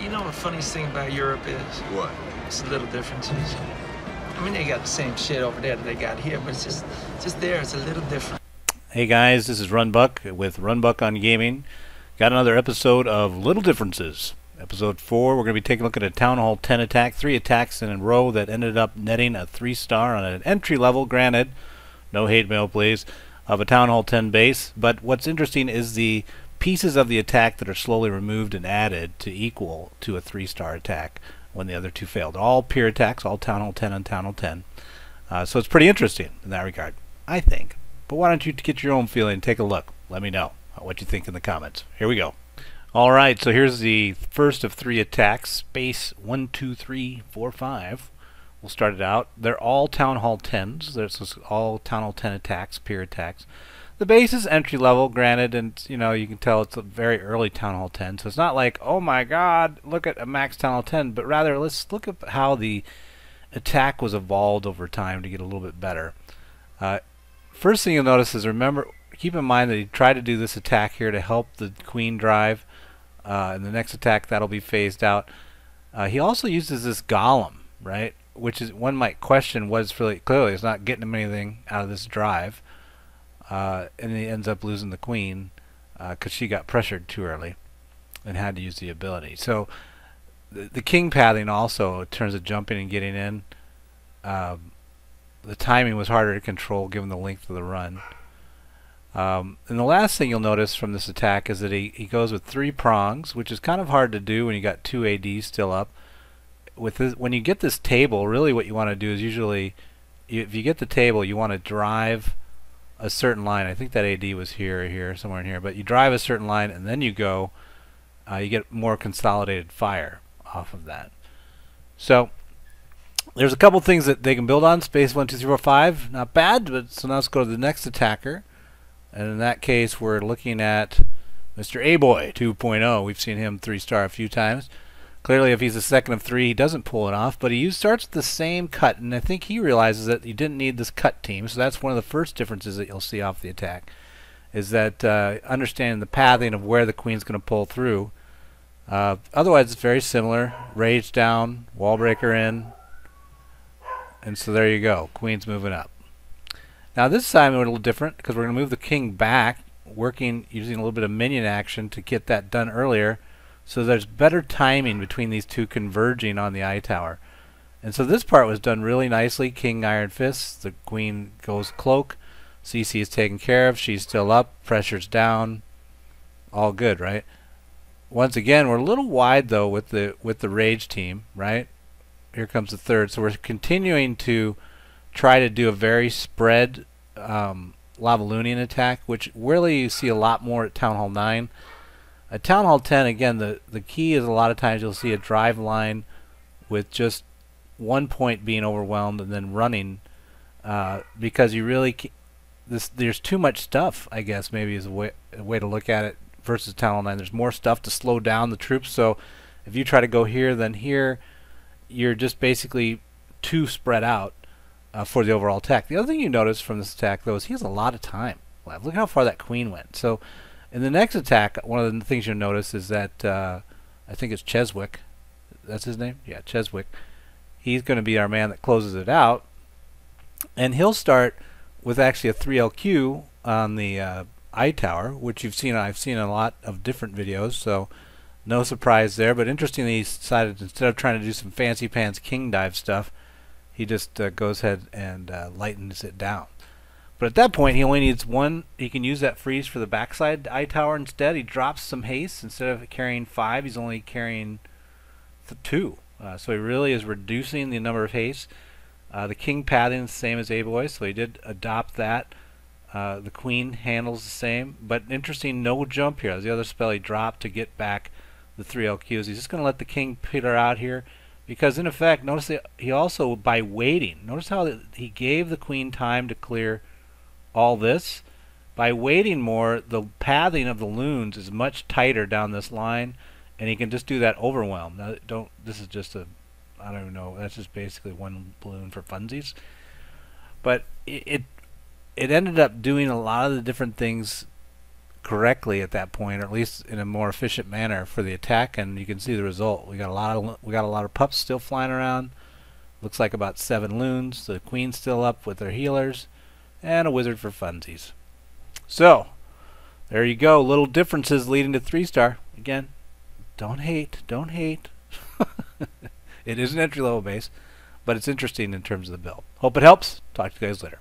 You know what the funniest thing about Europe is? What? It's the little differences. I mean, they got the same shit over there that they got here, but it's just there. It's a little different. Hey guys, this is Runbuck with Runbuck on Gaming. Got another episode of Little Differences. Episode 4, we're going to be taking a look at a Town Hall 10 attack, 3 attacks in a row that ended up netting a 3-star on an entry level, granted, no hate mail please, of a Town Hall 10 base. But what's interesting is the pieces of the attack that are slowly removed and added to equal to a 3-star attack when the other two failed. All peer attacks, all Town Hall 10 and Town Hall 10. So it's pretty interesting in that regard, I think. But why don't you get your own feeling and take a look. Let me know what you think in the comments. Here we go. Alright, so here's the first of 3 attacks. Space 1, 2, 3, 4, 5. We'll start it out. They're all Town Hall 10s. There's all Town Hall 10 attacks, peer attacks. The base is entry level, granted, and you know, you can tell it's a very early Town Hall 10. So it's not like, oh my god, look at a max Town Hall 10, but rather let's look at how the attack was evolved over time to get a little bit better. First thing you'll notice is, remember, keep in mind that he tried to do this attack here to help the queen drive. In the next attack, that'll be phased out. He also uses this golem, right? Which is, one might question, was really clearly it's not getting him anything out of this drive. And he ends up losing the queen because she got pressured too early and had to use the ability. So the king pathing also, in terms of jumping and getting in, the timing was harder to control given the length of the run. And the last thing you'll notice from this attack is that he goes with 3 prongs, which is kind of hard to do when you got 2 ADs still up. With this, when you get this table, really what you want to do is usually, if you get the table, you want to drive a certain line. I think that AD was here or here, somewhere in here, but you drive a certain line and then you go, you get more consolidated fire off of that. So there's a couple things that they can build on. Space 1, 2, 3, 4, 5, not bad. But so now let's go to the next attacker, and in that case we're looking at Mr. A-Boy 2.0. We've seen him 3-star a few times. Clearly, if he's a second of 3, he doesn't pull it off, but he starts with the same cut, and I think he realizes that you didn't need this cut team. So that's one of the first differences that you'll see off the attack, is that understanding the pathing of where the queen's going to pull through. Otherwise, it's very similar. Rage down, wall breaker in, and so there you go. Queen's moving up. Now this time we're a little different because we're going to move the king back, working using a little bit of minion action to get that done earlier. So there's better timing between these two converging on the F.ITwr. And so this part was done really nicely. King Iron Fist, the queen goes Cloak. CC is taken care of. She's still up. Pressure's down. All good, right? Once again, we're a little wide though with the Rage team, right? Here comes the third. So we're continuing to try to do a very spread Lavaloonian attack, which really you see a lot more at Town Hall 9. At Town Hall 10, again, the key is a lot of times you'll see a drive line with just one point being overwhelmed and then running because you really there's too much stuff, I guess, maybe is a way to look at it, versus Town Hall 9. There's more stuff to slow down the troops, so if you try to go here then here, you're just basically too spread out for the overall attack. The other thing you notice from this attack, though, is he has a lot of time left. Look how far that queen went. So in the next attack, one of the things you'll notice is that I think it's Chezwick. That's his name? Yeah, Chezwick. He's going to be our man that closes it out. And he'll start with actually a 3LQ on the F.ITwr, which I've seen in a lot of different videos, so no surprise there. But interestingly, he decided, instead of trying to do some fancy pants king dive stuff, he just goes ahead and lightens it down. But at that point, he only needs one. He can use that freeze for the backside F.ITwr instead. He drops some haste. Instead of carrying 5, he's only carrying 2. So he really is reducing the number of haste. The king pathing is the same as A-Boy, so he did adopt that. The queen handles the same. But interesting, no jump here. That's the other spell he dropped to get back the 3LQs. He's just going to let the king peter out here. Because in effect, notice that he also, by waiting, notice how he gave the queen time to clear all this. By waiting more, the pathing of the loons is much tighter down this line, and he can just do that overwhelm. Now, this is just a, I don't even know, that's just basically one balloon for funsies. But it ended up doing a lot of the different things correctly at that point, or at least in a more efficient manner for the attack, and you can see the result. We got a lot of pups still flying around. Looks like about 7 loons. The queen's still up with their healers, and a wizard for funsies. So there you go. Little differences leading to 3-star. Again, don't hate. Don't hate. It is an entry-level base, but it's interesting in terms of the build. Hope it helps. Talk to you guys later.